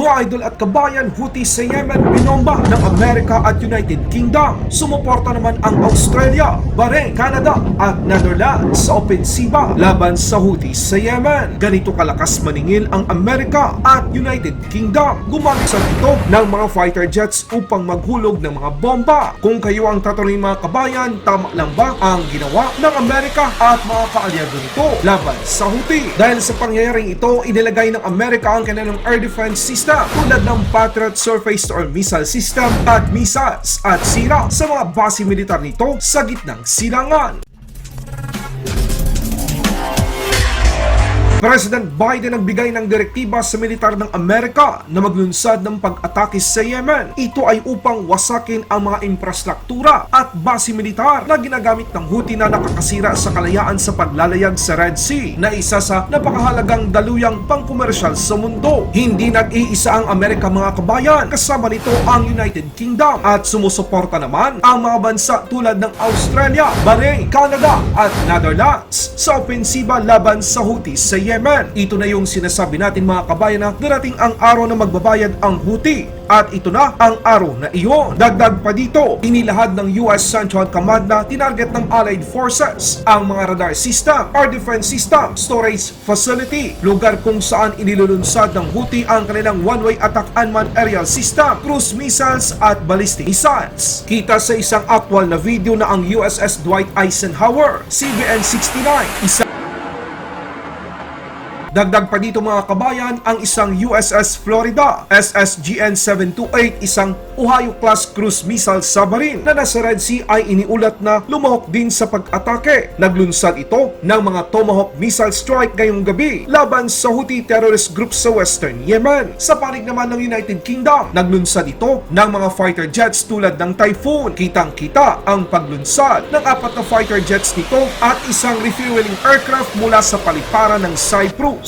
Mga idol at kabayan, Houthi sa Yemen binomba ng Amerika at United Kingdom. Sumuporta naman ang Australia, Bahrain, Canada at Netherlands sa opensiba laban sa Houthi sa Yemen. Ganito kalakas maningil ang Amerika at United Kingdom. Gumamit sa ito ng mga fighter jets upang maghulog ng mga bomba. Kung kayo ang tatanungin mga kabayan, tama lang ba ang ginawa ng Amerika at mga kaalyado nito laban sa Houthi? Dahil sa pangyayaring ito, inilagay ng Amerika ang kanilang air defense system tulad ng Patriot surface or missile system at missiles at sira sa mga base militar nito sa gitnang silangan. President Biden nagbigay ng direktiba sa militar ng Amerika na maglunsad ng pag-atake sa Yemen. Ito ay upang wasakin ang mga infrastruktura at base militar na ginagamit ng Houthi na nakakasira sa kalayaan sa paglalayag sa Red Sea na isa sa napakahalagang daluyang pangkomersyal sa mundo. Hindi nag-iisa ang Amerika mga kabayan, kasama nito ang United Kingdom at sumusuporta naman ang mga bansa tulad ng Australia, Bahrain, Canada at Netherlands sa opensiba laban sa Houthi sa Yemen. Ito na yung sinasabi natin mga kabayan na darating ang araw na magbabayad ang Houthi at ito na ang araw na iyon. Dagdag pa dito, inilahad ng US Central Command na tinarget ng Allied Forces ang mga radar system, air defense system, storage facility, lugar kung saan inilulunsad ng Houthi ang kanilang one-way attack unmanned aerial system, cruise missiles at ballistic missiles. Kita sa isang actual na video na ang USS Dwight Eisenhower, CVN-69, Dagdag pa dito mga kabayan ang isang USS Florida SSGN-728, isang Ohio-class cruise missile submarine na nasa Red Sea ay iniulat na lumahok din sa pag-atake. Naglunsad ito ng mga Tomahawk missile strike ngayong gabi laban sa Houthi terrorist group sa Western Yemen. Sa panig naman ng United Kingdom, naglunsad ito ng mga fighter jets tulad ng Typhoon. Kitang-kita ang paglunsad ng 4 na fighter jets nito at isang refueling aircraft mula sa paliparan ng Cyprus.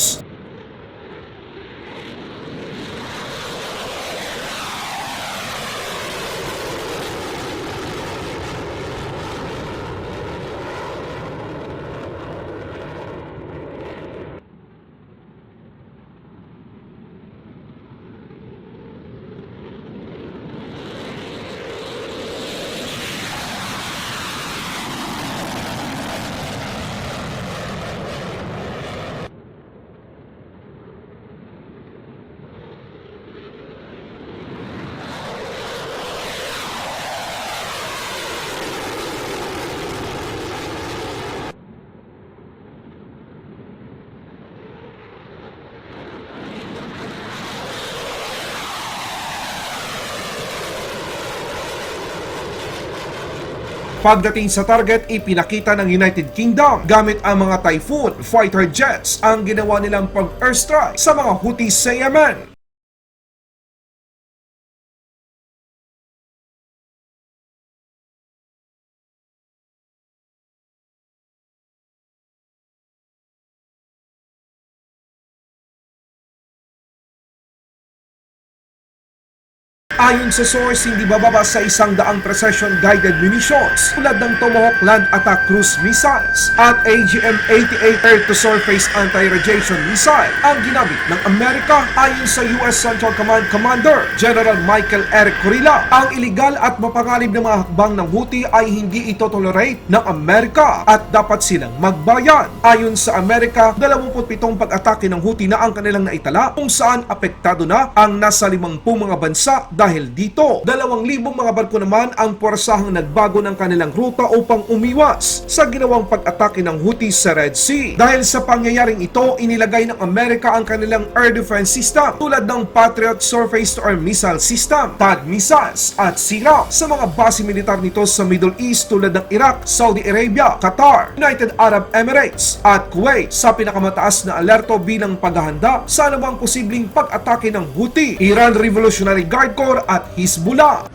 Pagdating sa target, ipinakita ng United Kingdom gamit ang mga Typhoon fighter jets ang ginawa nilang pag-airstrike sa mga Houthi sa Yemen. Ayon sa source, hindi bababa sa 100 precision guided munitions tulad ng Tomahawk land attack cruise missiles at AGM-88 air-to-surface anti-radiation missile ang ginamit ng Amerika. Ayon sa US Central Command Commander General Michael Eric Kurilla, ang iligal at mapanganib na mga hakbang ng Houthi ay hindi ito tolerate ng Amerika at dapat silang magbayad. Ayon sa Amerika, 27 pag-atake ng Houthi na ang kanilang naitala kung saan apektado na ang nasa 50 mga bansa. Dahil dito, 2,000 mga barko naman ang puwersahang nagbago ng kanilang ruta upang umiwas sa ginawang pag-atake ng Houthi sa Red Sea. Dahil sa pangyayaring ito, inilagay ng Amerika ang kanilang air defense system tulad ng Patriot surface or missile system, THAAD missiles at sira sa mga base militar nito sa Middle East tulad ng Iraq, Saudi Arabia, Qatar, United Arab Emirates at Kuwait sa pinakamataas na alerto bilang paghahanda sa anumang posibleng pag-atake ng Houthi, Iran Revolutionary Guard Corps at Hezbollah.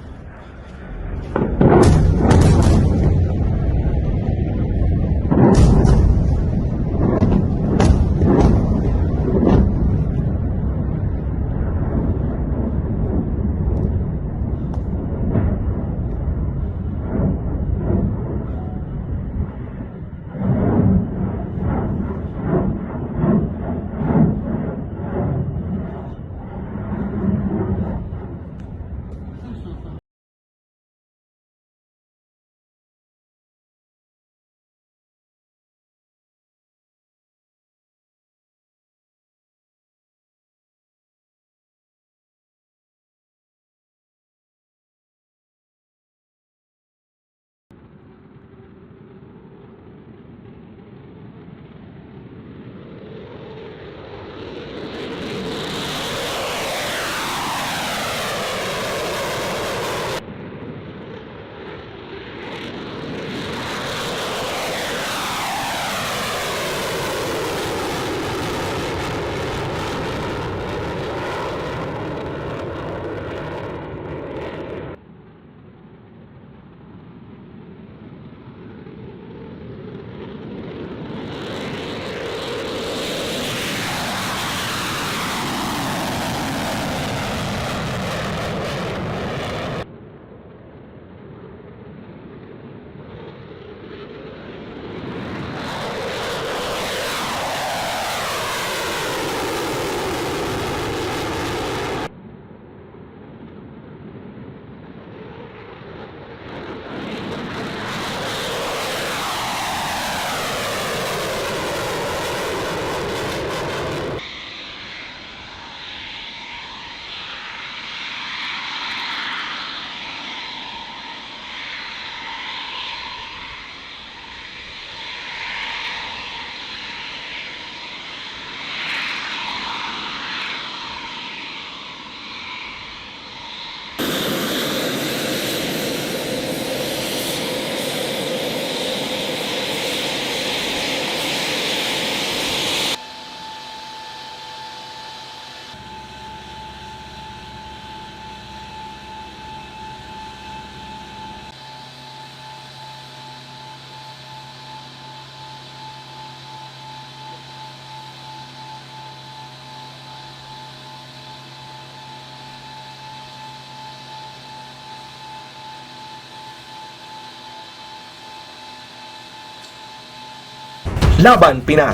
Laban Pinas.